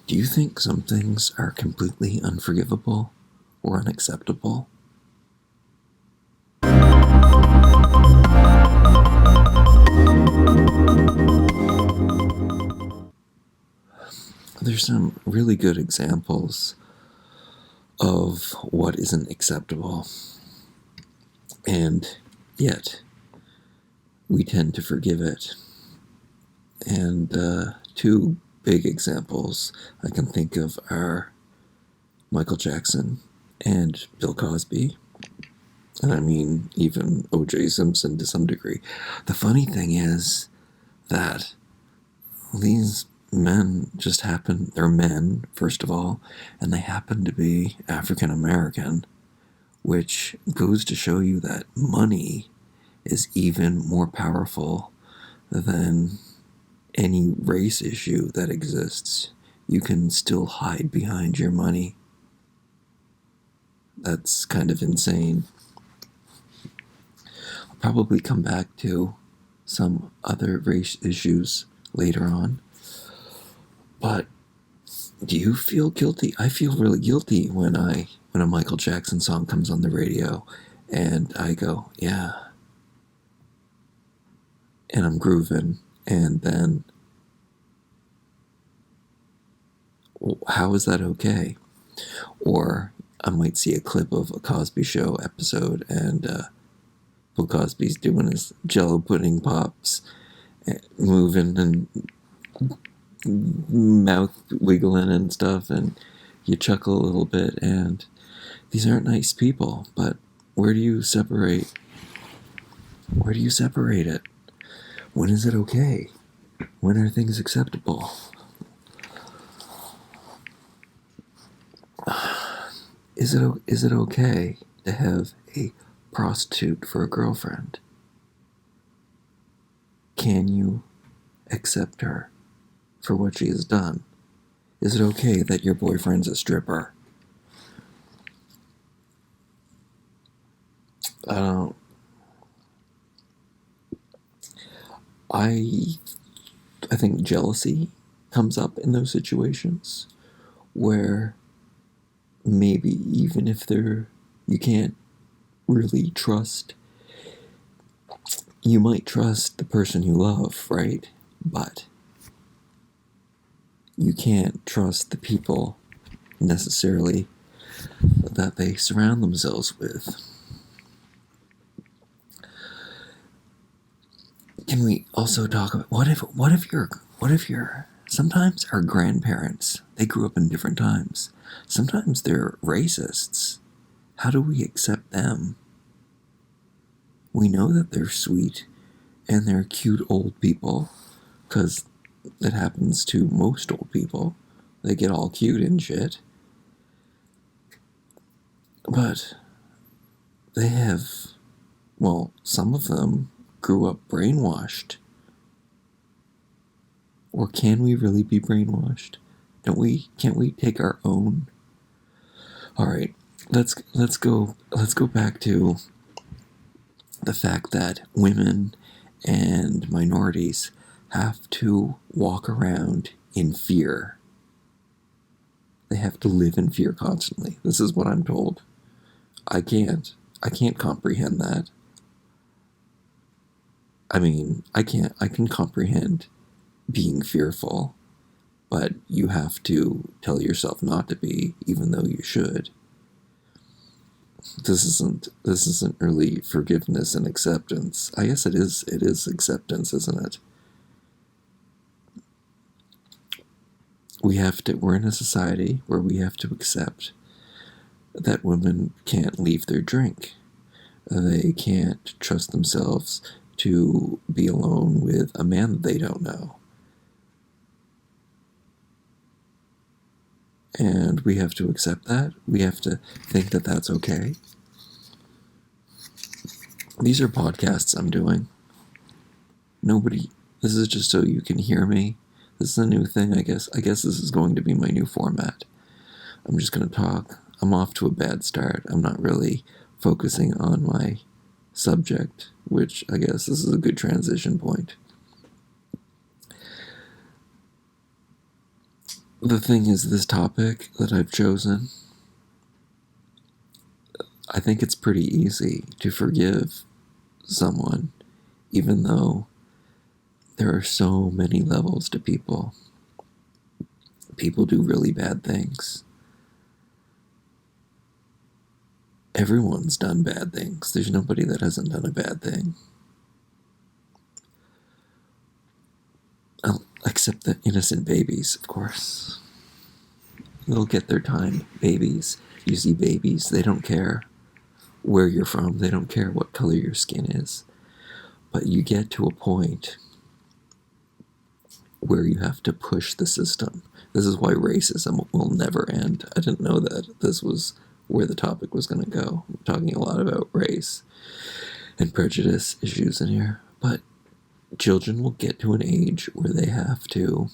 Do you think some things are completely unforgivable or unacceptable? There's some really good examples of what isn't acceptable, and yet we tend to forgive it. And two big examples I can think of are Michael Jackson and Bill Cosby. And I mean, even O.J. Simpson to some degree. The funny thing is that these men just happen, they're men, first of all, and they happen to be African American, which goes to show you that money is even more powerful than any race issue that exists. You can still hide behind your money. That's kind of insane. I'll probably come back to some other race issues later on. But do you feel guilty? I feel really guilty when a Michael Jackson song comes on the radio and I go, yeah. And I'm grooving, and then how is that okay? Or I might see a clip of a Cosby Show episode and Bill Cosby's doing his Jello pudding pops, moving and mouth wiggling and stuff, and you chuckle a little bit, and these aren't nice people, but where do you separate it? When is it okay? When are things acceptable? Is it okay to have a prostitute for a girlfriend? Can you accept her for what she has done? Is it okay that your boyfriend's a stripper? I think jealousy comes up in those situations where maybe even if you can't really trust, you might trust the person you love, right? But you can't trust the people necessarily that they surround themselves with. Can we also talk about what if you're sometimes our grandparents, they grew up in different times. Sometimes they're racists. How do we accept them? We know that they're sweet and they're cute old people, because it happens to most old people. They get all cute and shit. But they have, well, some of them grew up brainwashed. Or can we really be brainwashed? Can't we take our own? All right, let's go back to the fact that women and minorities have to walk around in fear. They have to live in fear constantly. This is what I'm told. I can't comprehend that. I mean, I can comprehend being fearful, but you have to tell yourself not to be, even though you should. This isn't really forgiveness and acceptance. I guess it is acceptance, isn't it? We're in a society where we have to accept that women can't leave their drink. They can't trust themselves to be alone with a man that they don't know. And we have to accept that. We have to think that that's okay. These are podcasts I'm doing. This is just so you can hear me. This is a new thing, I guess. I guess this is going to be my new format. I'm just going to talk. I'm off to a bad start. I'm not really focusing on my subject, which I guess this is a good transition point. The thing is, this topic that I've chosen, I think it's pretty easy to forgive someone, even though there are so many levels to people. People do really bad things. Everyone's done bad things. There's nobody that hasn't done a bad thing. Except the innocent babies, of course. They'll get their time. Babies. You see babies, they don't care where you're from. They don't care what color your skin is. But you get to a point where you have to push the system. This is why racism will never end. I didn't know that this was where the topic was going to go. I'm talking a lot about race and prejudice issues in here. But children will get to an age where they have to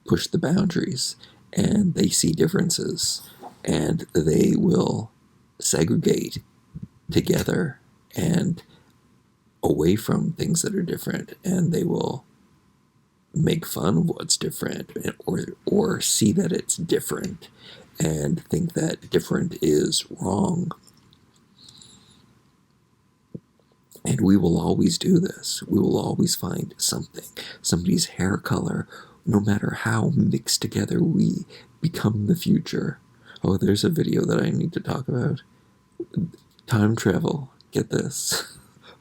push the boundaries, and they see differences, and they will segregate together and away from things that are different, and they will make fun of what's different, or see that it's different and think that different is wrong. And we will always do this. We will always find something, somebody's hair color, no matter how mixed together we become the future. Oh, there's a video that I need to talk about. Time travel. Get this.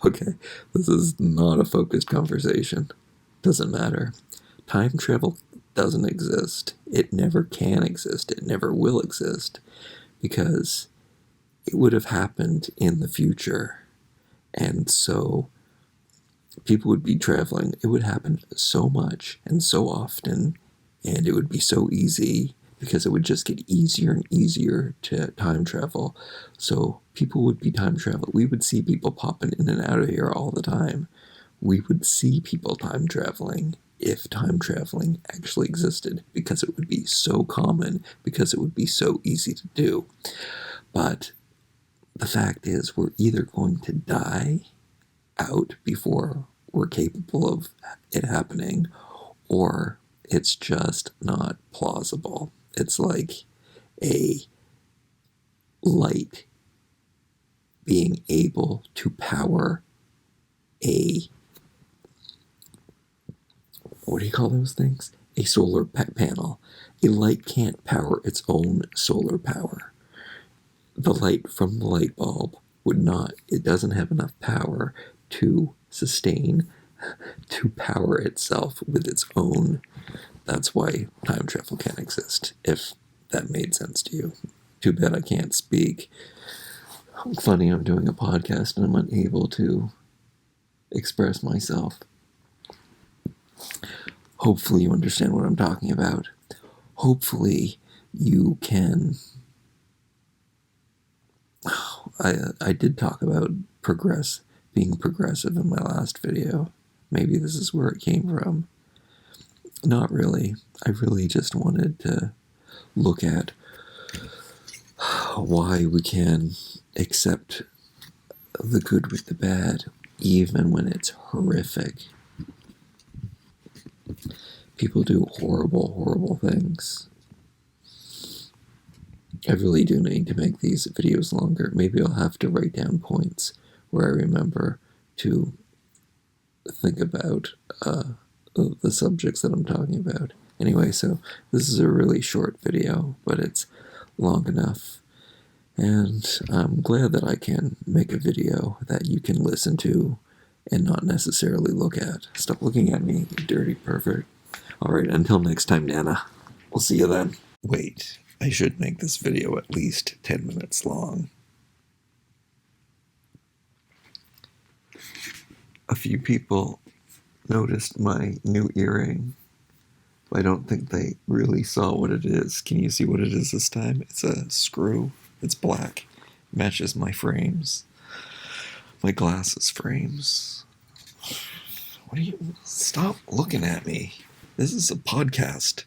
Okay, this is not a focused conversation. Doesn't matter. Time travel doesn't exist. It never can exist. It never will exist, because it would have happened in the future. And so people would be traveling. It would happen so much and so often, and it would be so easy, because it would just get easier and easier to time travel. So people would be time traveling. We would see people popping in and out of here all the time. We would see people time traveling if time traveling actually existed, because it would be so common, because it would be so easy to do. But the fact is, we're either going to die out before we're capable of it happening, or it's just not plausible. It's like a light being able to power a, what do you call those things? A solar panel. A light can't power its own solar power. The light from the light bulb would not, it doesn't have enough power to sustain, to power itself with its own. That's why time travel can't exist, if that made sense to you. Too bad I can't speak. Funny, I'm doing a podcast and I'm unable to express myself. Hopefully you understand what I'm talking about. Hopefully you can... I did talk about being progressive in my last video. Maybe this is where it came from. Not really. I really just wanted to look at why we can accept the good with the bad, even when it's horrific. People do horrible, horrible things. I really do need to make these videos longer. Maybe I'll have to write down points where I remember to think about the subjects that I'm talking about. Anyway, so this is a really short video, but it's long enough. And I'm glad that I can make a video that you can listen to and not necessarily look at. Stop looking at me, you dirty pervert. Alright, until next time, Nana. We'll see you then. Wait, I should make this video at least 10 minutes long. A few people noticed my new earring. I don't think they really saw what it is. Can you see what it is this time? It's a screw. It's black. Matches my frames. My glasses frames. What do you... Stop looking at me. This is a podcast.